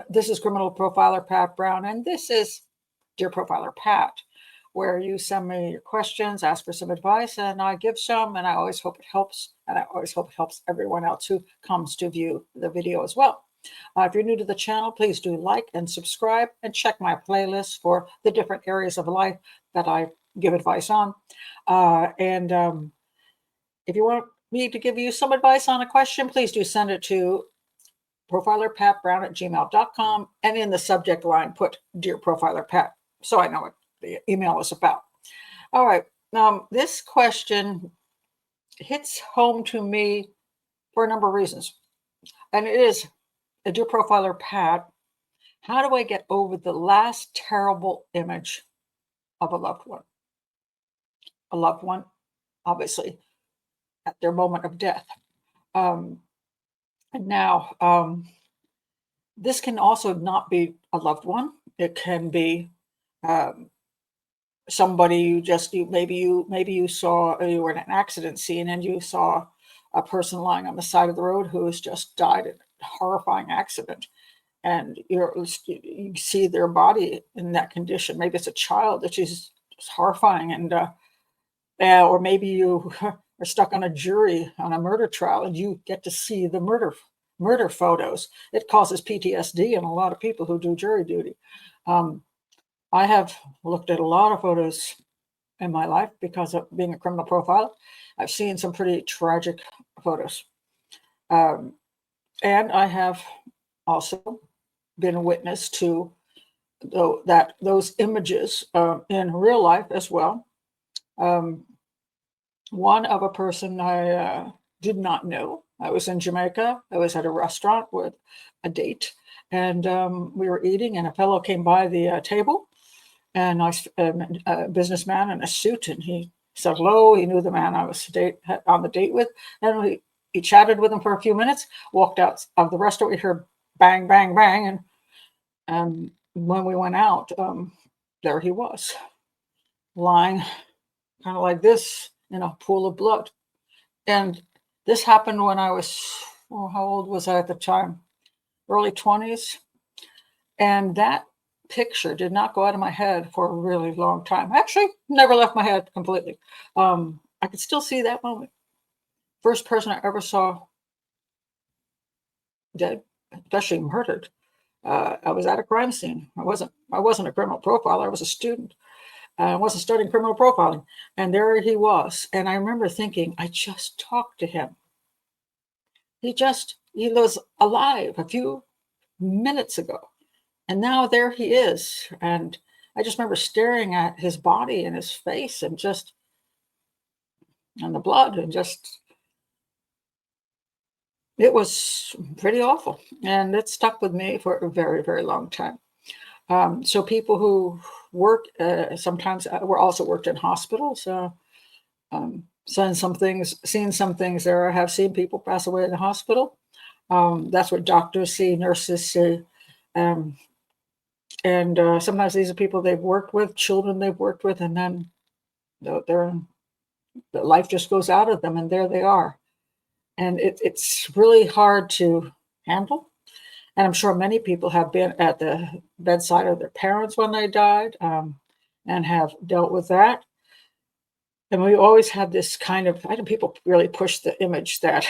everyone. This is criminal profiler Pat Brown, and this is Dear Profiler Pat, where you send me your questions, ask for some advice, and I give some, and I always hope it helps, and I always hope it helps everyone else who comes to view the video as well. If you're new to the channel, please do like and subscribe, and check my playlist for the different areas of life that I give advice on. If you want me to give you some advice on a question, please do send it to profilerpatbrown@gmail.com, and in the subject line put Dear Profiler Pat, so I know what the email is about. All right, this question hits home to me for a number of reasons, and it is, Dear Profiler Pat, how do I get over the last terrible image of a loved one? A loved one, obviously, at their moment of death. And now, this can also not be a loved one. It can be somebody maybe you saw, you were in an accident scene and you saw a person lying on the side of the road who has just died in a horrifying accident, and you see their body in that condition. Maybe it's a child that is just horrifying, and or maybe you are stuck on a jury on a murder trial and you get to see the murder photos. It causes PTSD in a lot of people who do jury duty. I have looked at a lot of photos in my life because of being a criminal profiler. I've seen some pretty tragic photos. And I have also been a witness to those images in real life as well. One of a person I did not know. I was in Jamaica. I was at a restaurant with a date, and we were eating, and a fellow came by the table, and a businessman in a suit, and he said hello. He knew the man I was on the date with, and he chatted with him for a few minutes, walked out of the restaurant. We heard bang, bang, bang, and when we went out, there he was, lying kind of like this in a pool of blood. And this happened when I was, how old was I at the time? Early 20s. And that picture did not go out of my head for a really long time. Actually, never left my head completely. I could still see that moment. First person I ever saw dead, especially murdered. I was at a crime scene. I wasn't a criminal profiler. I was a student. I wasn't studying criminal profiling. And there he was. And I remember thinking, I just talked to him. He was alive a few minutes ago. And now there he is. And I just remember staring at his body and his face and the blood, and it was pretty awful. And it stuck with me for a very, very long time. So people who work, sometimes we're also worked in hospitals, seen some things there. I have seen people pass away in the hospital. That's what doctors see, nurses see. And sometimes these are people they've worked with, children they've worked with, and then the life just goes out of them, and there they are. And it's really hard to handle. And I'm sure many people have been at the bedside of their parents when they died, and have dealt with that. And we always have this kind of, I think people really push the image that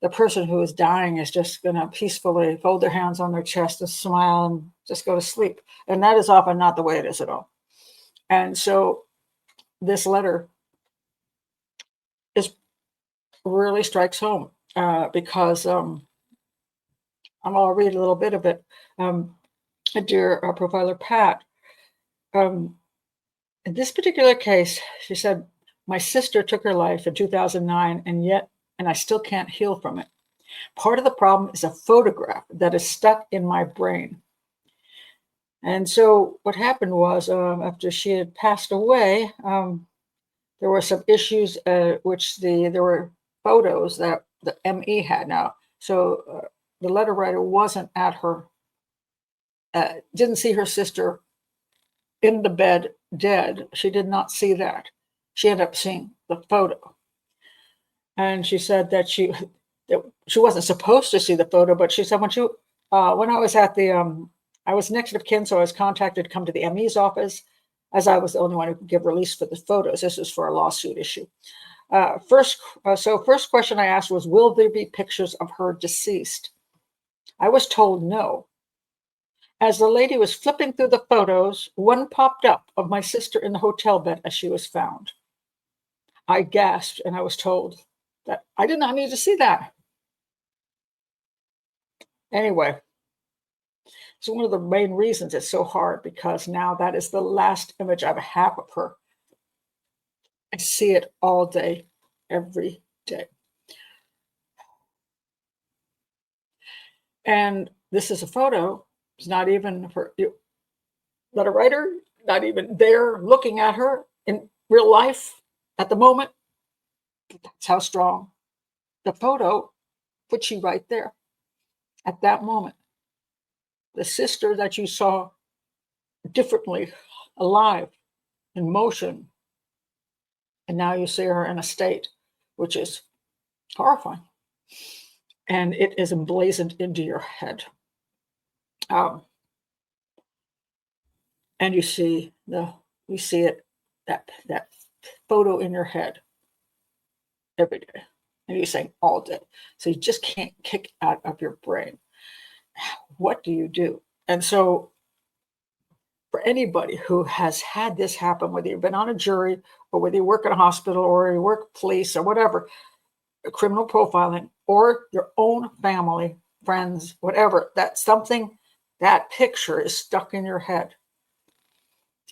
the person who is dying is just going to peacefully fold their hands on their chest and smile and just go to sleep. And that is often not the way it is at all. And so this letter really strikes home because I'll read a little bit of it. Dear Profiler Pat, in this particular case, she said, my sister took her life in 2009, and I still can't heal from it. Part of the problem is a photograph that is stuck in my brain. And so what happened was, after she had passed away, there were some issues, there were photos that the ME had now. So the letter writer wasn't at her, didn't see her sister in the bed dead. She did not see that. She ended up seeing the photo. And she said that she wasn't supposed to see the photo, but she said when she When I was at I was next of kin, so I was contacted to come to the ME's office, as I was the only one who could give release for the photos. This was for a lawsuit issue. First question I asked was, will there be pictures of her deceased? I was told no. As the lady was flipping through the photos, one popped up of my sister in the hotel bed as she was found. I gasped and I was told that I did not need to see that. Anyway, so one of the main reasons it's so hard, because now that is the last image I have of her. I see it all day, every day. And this is a photo. It's not even for you, letter writer, not even there looking at her in real life at the moment. That's how strong the photo puts you right there at that moment. The sister that you saw differently, alive, in motion, and now you see her in a state which is horrifying. And it is emblazoned into your head. And you see it, that photo in your head every day. And you're saying all day. So you just can't kick out of your brain. What do you do? And so for anybody who has had this happen, whether you've been on a jury or whether you work in a hospital or you work police or whatever, criminal profiling, or your own family, friends, whatever, that picture is stuck in your head.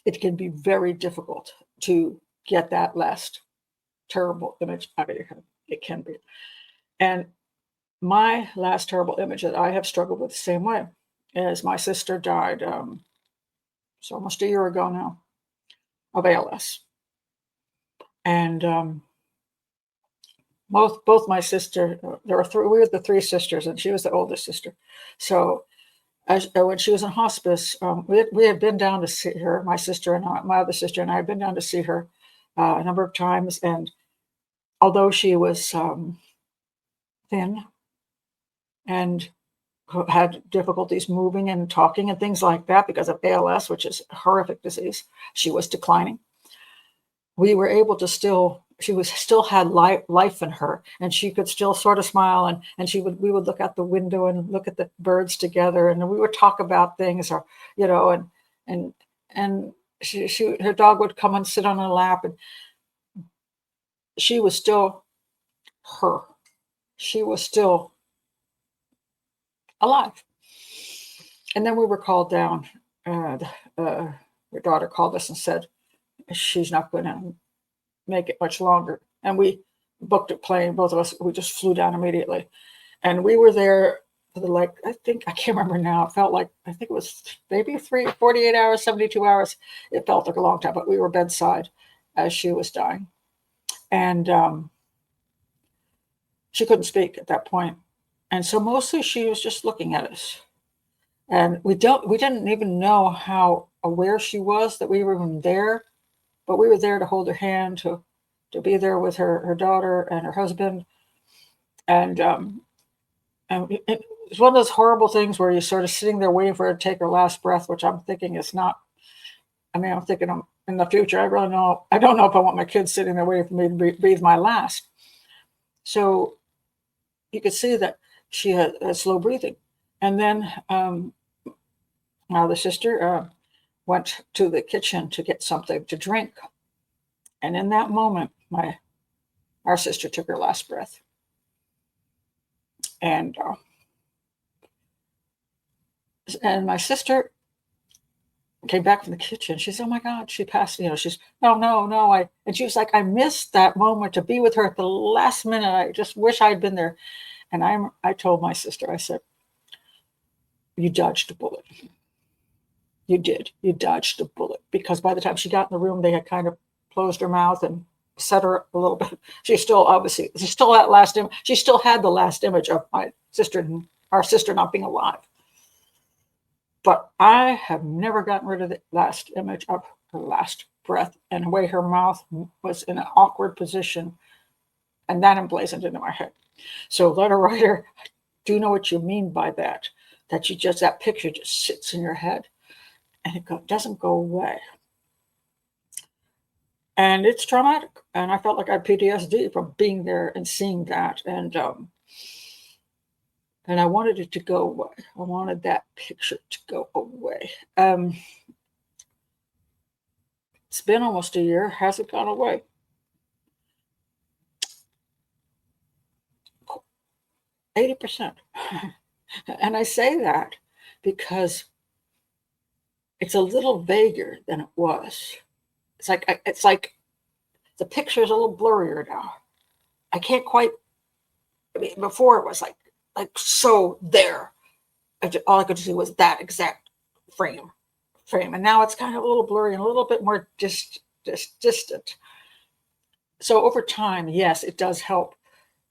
It can be very difficult to get that last terrible image out of your head. It can be. And my last terrible image that I have struggled with the same way is my sister died, it's almost a year ago now, of ALS. And both my sister, there were three, we were the three sisters, and she was the oldest sister. So when she was in hospice, we had been down to see her, my sister and my other sister and I had been down to see her a number of times. And although she was thin and had difficulties moving and talking and things like that because of ALS, which is a horrific disease, she was declining. We were able to still had life in her, and she could still sort of smile, and we would look out the window and look at the birds together, and we would talk about things, or and her dog would come and sit on her lap, and she was still her. She was still alive. And then we were called down. Her daughter called us and said she's not going to make it much longer. And we booked a plane, both of us. We just flew down immediately. And we were there for I can't remember now. It felt like, I think it was maybe 48 hours, 72 hours. It felt like a long time, but we were bedside as she was dying. And she couldn't speak at that point. And so mostly she was just looking at us. And we didn't even know how aware she was that we were even there, but we were there to hold her hand, to be there with her daughter and her husband. And it's one of those horrible things where you're sort of sitting there waiting for her to take her last breath, which I'm thinking is not, I'm thinking in the future, I don't know if I want my kids sitting there waiting for me to breathe my last. So you could see that she had slow breathing. And then the sister went to the kitchen to get something to drink. And in that moment, our sister took her last breath. And my sister came back from the kitchen. She said, "Oh my God, she passed." She's, no. And she was like, "I missed that moment to be with her at the last minute. I just wish I'd been there." And I told my sister, I said, "You dodged a bullet. You did. You dodged a bullet." Because by the time she got in the room, they had kind of closed her mouth and set her a little bit. She still had the last image of my sister and our sister not being alive. But I have never gotten rid of the last image of her last breath and the way her mouth was in an awkward position. And that emblazoned into my head. So letter writer, I do know what you mean by that. that that picture just sits in your head and doesn't go away. And it's traumatic. And I felt like I had PTSD from being there and seeing that. And I wanted it to go away. I wanted that picture to go away. It's been almost a year. Hasn't gone away. 80%. And I say that because it's a little vaguer than it was. It's like the picture is a little blurrier now. I can't quite. I mean, before it was like so there. All I could see was that exact frame, and now it's kind of a little blurry and a little bit more distant. So over time, yes, it does help.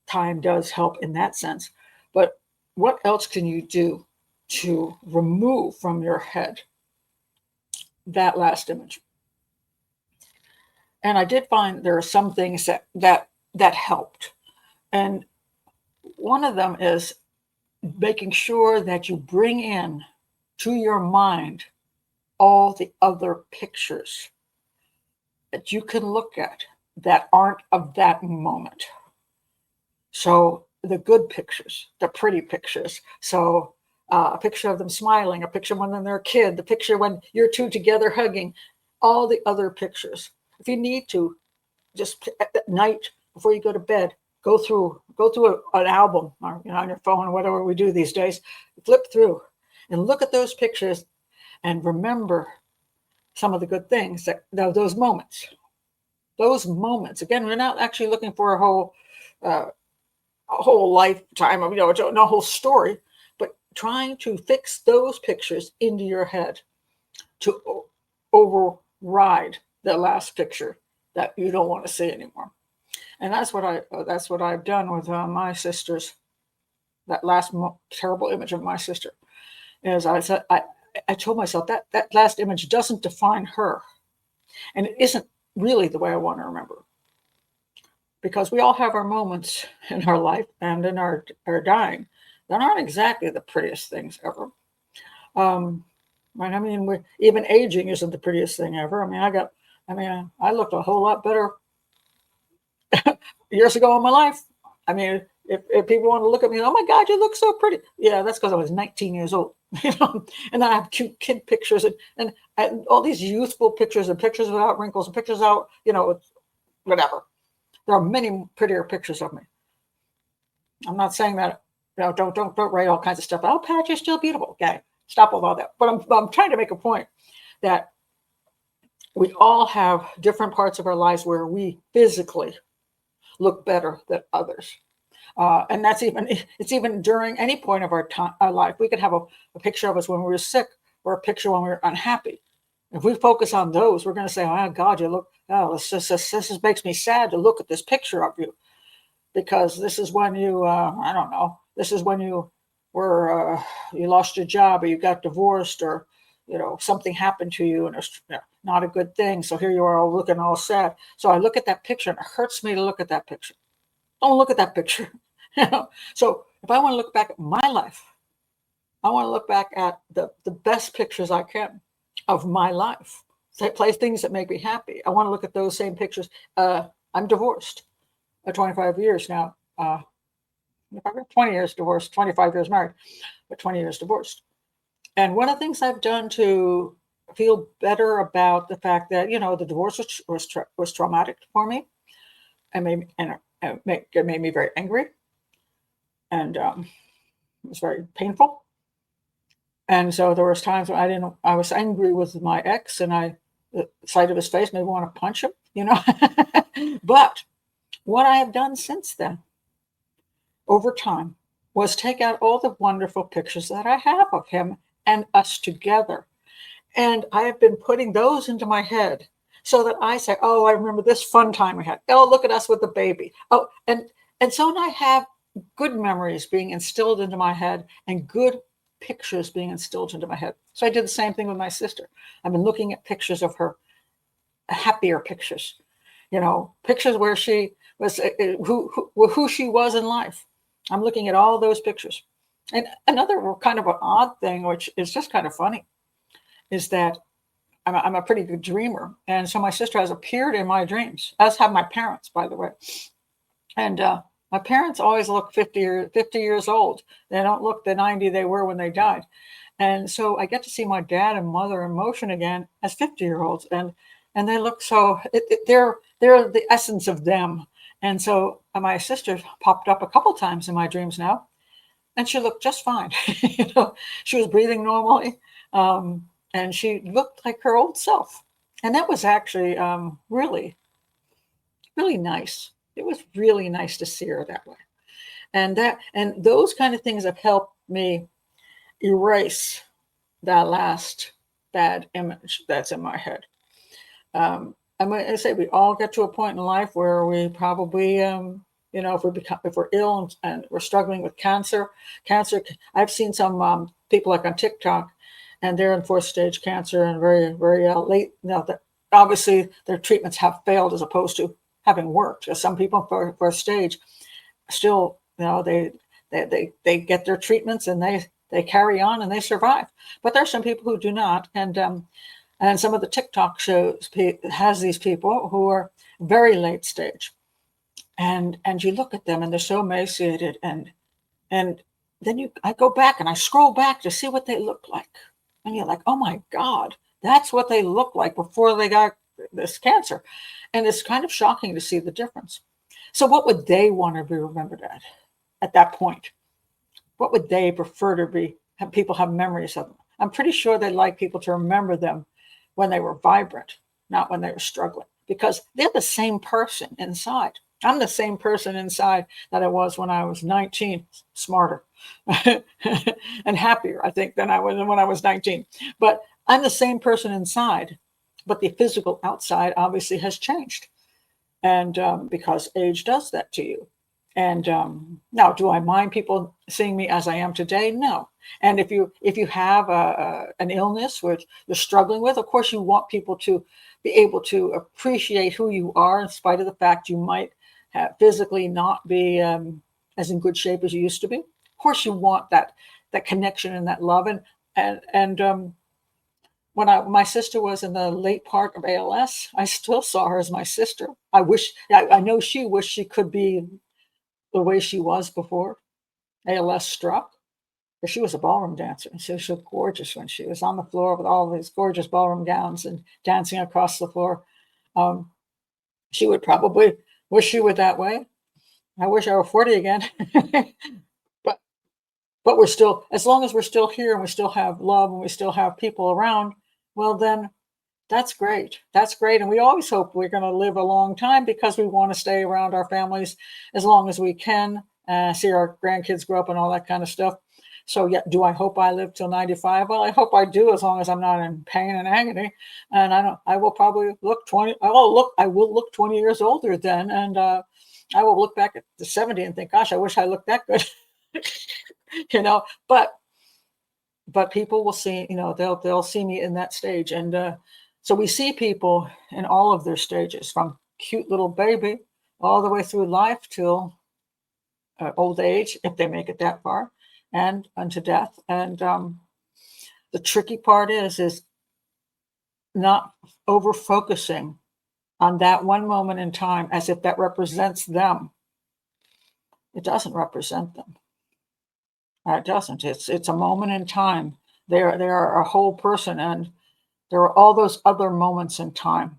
Time does help in that sense. But what else can you do to remove from your head that last image? And I did find there are some things that helped. And one of them is making sure that you bring in to your mind all the other pictures that you can look at that aren't of that moment. So the good pictures, the pretty pictures. So a picture of them smiling, a picture when they're a kid, the picture when you're two together hugging, all the other pictures. If you need to, just at night before you go to bed, go through an album or, on your phone or whatever we do these days, flip through and look at those pictures and remember some of the good things those moments. Again, we're not actually looking for a whole lifetime of, no whole story, but trying to fix those pictures into your head to override the last picture that you don't want to see anymore. And that's what I've done with my sisters. That last terrible image of my sister is I told myself that last image doesn't define her, and it isn't really the way I want to remember. Because we all have our moments in our life and in our dying that aren't exactly the prettiest things ever. Right? I mean, even aging isn't the prettiest thing ever. I looked a whole lot better years ago in my life. I mean, if people want to look at me, oh my God, you look so pretty. Yeah, that's because I was 19 years old, And then I have cute kid pictures and all these youthful pictures and pictures without wrinkles and pictures out, whatever. There are many prettier pictures of me. I'm not saying that, don't write all kinds of stuff. Oh, Pat, you're still beautiful. Okay, stop with all that. But I'm trying to make a point that we all have different parts of our lives where we physically look better than others. And it's even during any point of our life. We could have a picture of us when we were sick or a picture when we were unhappy. If we focus on those, we're going to say, oh, God, you look, this just makes me sad to look at this picture of you. Because this is when you, I don't know, this is when you were, you lost your job or you got divorced or, something happened to you and it's not a good thing. So here you are all looking all sad. So I look at that picture and it hurts me to look at that picture. Don't look at that picture. So if I want to look back at my life, I want to look back at the best pictures I can of my life. Play things that make me happy. I want to look at those same pictures. I'm divorced. 25 years now. 20 years divorced, 25 years married, but 20 years divorced. And one of the things I've done to feel better about the fact that, the divorce was traumatic for me and it made me very angry. And it was very painful. And so there was times when I was angry with my ex and the sight of his face made me want to punch him, But what I have done since then, over time, was take out all the wonderful pictures that I have of him and us together. And I have been putting those into my head so that I say, oh, I remember this fun time we had. Oh, look at us with the baby. Oh, and so I have good memories being instilled into my head and good pictures being instilled into my head. So I did the same thing with my sister. I've been looking at pictures of her, happier pictures, pictures where she was who she was in life. I'm looking at all those pictures And another kind of an odd thing, which is just kind of funny, is that I'm a pretty good dreamer. And so my sister has appeared in my dreams, as have my parents, by the way. And my parents always look 50 years old. They don't look the 90 they were when they died. And so I get to see my dad and mother in motion again as 50-year-olds. And they look so, they're the essence of them. And so my sister popped up a couple times in my dreams now, and she looked just fine. She was breathing normally, and she looked like her old self. And that was actually really, really nice. It was really nice to see her that way. And those kind of things have helped me erase that last bad image that's in my head. I'm going to say we all get to a point in life where we probably, if we're ill and we're struggling with cancer. I've seen some people like on TikTok, and they're in fourth stage cancer and very, very late. Obviously their treatments have failed as opposed to having worked. Some people for first stage still, they get their treatments and they carry on and they survive. But there's some people who do not, and some of the TikTok shows has these people who are very late stage, and you look at them and they're so emaciated, and then I go back and I scroll back to see what they look like, and you're like, oh my God, that's what they look like before they got this cancer, and it's kind of shocking to see the difference. So what would they want to be remembered at that point? What would they prefer to be? Have people have memories of them? I'm pretty sure they'd like people to remember them when they were vibrant, not when they were struggling, because they're the same person inside. I'm the same person inside that I was when I was 19, smarter and happier, I think, than I was when I was 19. But I'm the same person inside, but the physical outside obviously has changed. And because age does that to you. And now, do I mind people seeing me as I am today? No. And if you have an illness which you're struggling with, of course you want people to be able to appreciate who you are, in spite of the fact you might physically not be as in good shape as you used to be. Of course, you want that connection and that love. And when my sister was in the late part of ALS, I still saw her as my sister. I know she wished she could be the way she was before ALS struck. But she was a ballroom dancer, and she was so gorgeous when she was on the floor with all these gorgeous ballroom gowns and dancing across the floor. Um, she would probably wish she were that way. I wish I were 40 again. but but we're still, as long as we're still here and we still have love and we still have people around, well then that's great. That's great. And we always hope we're going to live a long time because we want to stay around our families as long as we can, see our grandkids grow up and all that kind of stuff. So, yeah, do I hope I live till 95? Well, I hope I do, as long as I'm not in pain and agony. And I will probably look 20. I will look 20 years older then. And I will look back at the 70 and think, gosh, I wish I looked that good. you know, but people will see, they'll see me in that stage. And so we see people in all of their stages, from cute little baby all the way through life till old age, if they make it that far, and unto death. And the tricky part is not over focusing on that one moment in time as if that represents them. It doesn't represent them. It doesn't. It's a moment in time. They are a whole person, and there are all those other moments in time.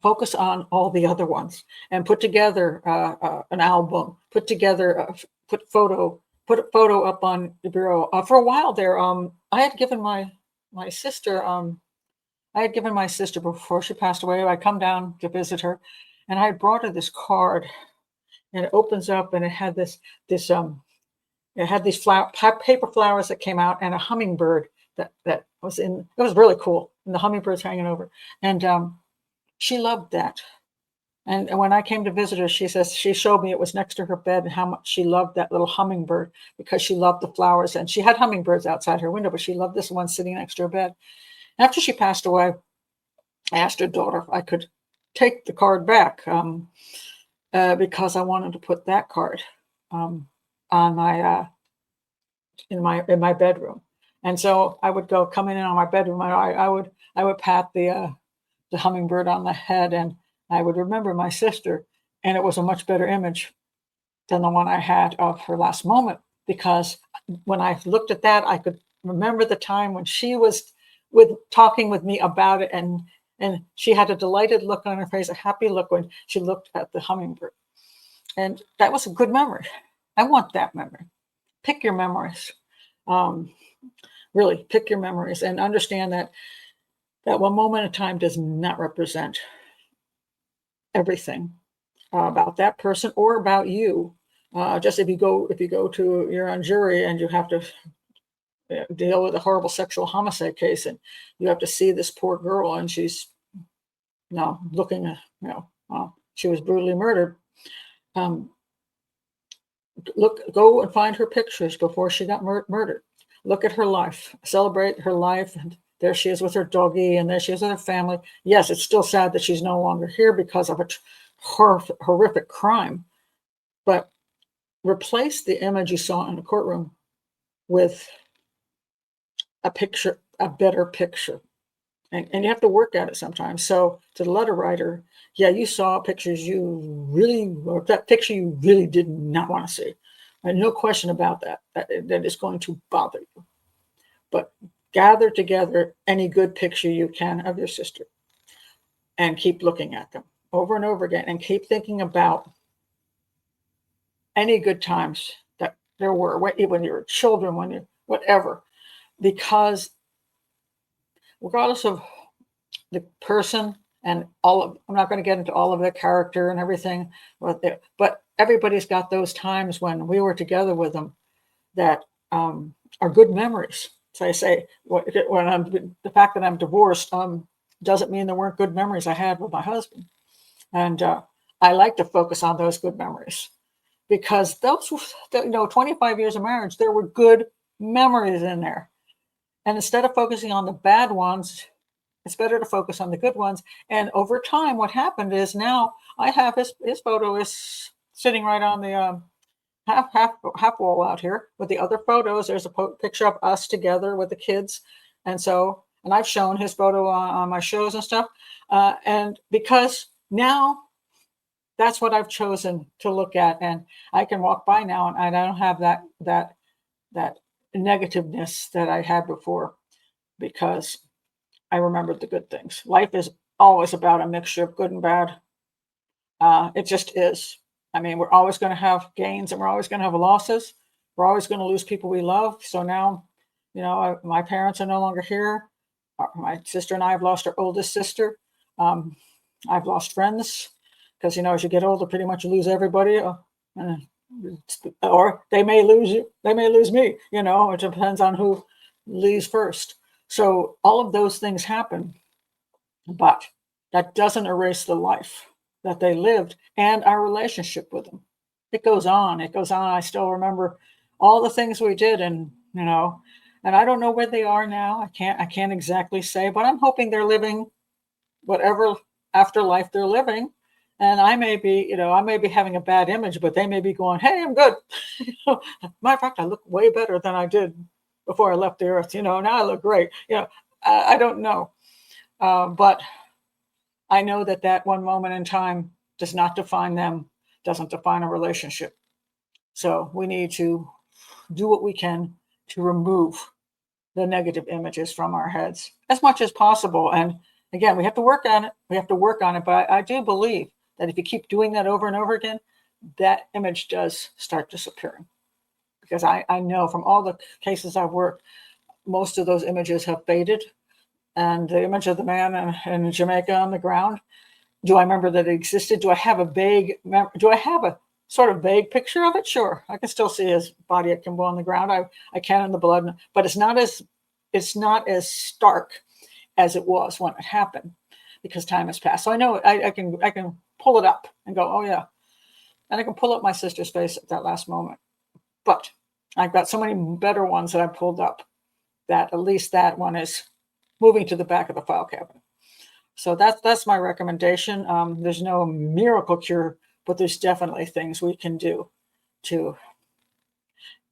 Focus on all the other ones and put together an album. Put together put a photo up on the bureau. For a while there, I had given my sister. I had given my sister, before she passed away, I come down to visit her, and I had brought her this card, and it opens up, and it had it had these paper flowers that came out, and a hummingbird that was in. It was really cool, and the hummingbird's hanging over, and she loved that. And when I came to visit her, she says she showed me it was next to her bed and how much she loved that little hummingbird, because she loved the flowers. And she had hummingbirds outside her window, but she loved this one sitting next to her bed. After she passed away, I asked her daughter if I could take the card back, because I wanted to put that card on my in my bedroom. And so I would go coming in on my bedroom, and I would pat the hummingbird on the head, and I would remember my sister, and it was a much better image than the one I had of her last moment, because when I looked at that, I could remember the time when she was with talking with me about it, and she had a delighted look on her face, a happy look when she looked at the hummingbird. And that was a good memory. I want that memory. Pick your memories. Um, really pick your memories and understand that one moment in time does not represent everything about that person or about you. Just if you go to you're on jury and you have to deal with a horrible sexual homicide case, and you have to see this poor girl, and she's looking at she was brutally murdered. Um, go and find her pictures before she got murdered. Look at her life, celebrate her life, and there she is with her doggie, and there she is with her family. Yes, it's still sad that she's no longer here because of a horrific crime, but replace the image you saw in the courtroom with a picture, a better picture. And you have to work at it sometimes. So to the letter writer, yeah, you saw pictures or that picture you really did not want to see. And no question about that is going to bother you. But gather together any good picture you can of your sister and keep looking at them over and over again, and keep thinking about any good times that there were when you were children, when you whatever, because regardless of the person and I'm not going to get into all of their character and everything, but everybody's got those times when we were together with them that are good memories. So I say, the fact that I'm divorced doesn't mean there weren't good memories I had with my husband, and I like to focus on those good memories, because 25 years of marriage, there were good memories in there, and instead of focusing on the bad ones, it's better to focus on the good ones. And over time, what happened is now I have his photo is sitting right on the half wall out here with the other photos. There's a picture of us together with the kids, and I've shown his photo on my shows and stuff. And because now that's what I've chosen to look at, and I can walk by now, and I don't have that negativeness that I had before, because I remembered the good things. Life is always about a mixture of good and bad. It just is. I mean, we're always going to have gains and we're always going to have losses. We're always going to lose people we love. So now, my parents are no longer here. My sister and I have lost our oldest sister. I've lost friends because, as you get older, pretty much you lose everybody. Or they may lose you. They may lose me. It depends on who leaves first. So all of those things happen, but that doesn't erase the life that they lived and our relationship with them. It goes on. It goes on. I still remember all the things we did, and and I don't know where they are now. I can't exactly say, but I'm hoping they're living whatever afterlife they're living. And I may be having a bad image, but they may be going, "Hey, I'm good." Matter of fact, I look way better than I did before I left the earth. Now I look great. I don't know. But I know that one moment in time does not define them, doesn't define a relationship. So we need to do what we can to remove the negative images from our heads as much as possible. And again, we have to work on it. We have to work on it. But I do believe that if you keep doing that over and over again, that image does start disappearing. Because I know from all the cases I've worked, most of those images have faded. And the image of the man in Jamaica on the ground, do I remember that it existed? Do I have a sort of vague picture of it? Sure. I can still see his body at Kimbo on the ground. I can in the blood, but it's not as stark as it was when it happened, because time has passed. So I know I can pull it up and go, oh yeah. And I can pull up my sister's face at that last moment. But I've got so many better ones that I pulled up that at least that one is moving to the back of the file cabinet. So that's my recommendation. There's no miracle cure, but there's definitely things we can do to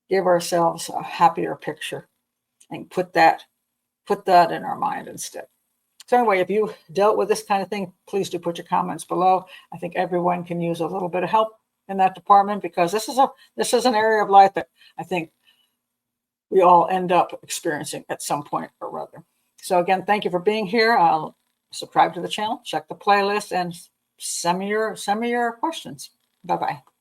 give ourselves a happier picture and put that in our mind instead. So anyway, if you dealt with this kind of thing, please do put your comments below. I think everyone can use a little bit of help in that department, because this is an area of life that I think we all end up experiencing at some point or other. So again, thank you for being here. I'll subscribe to the channel, check the playlist, and send me your questions. Bye-bye.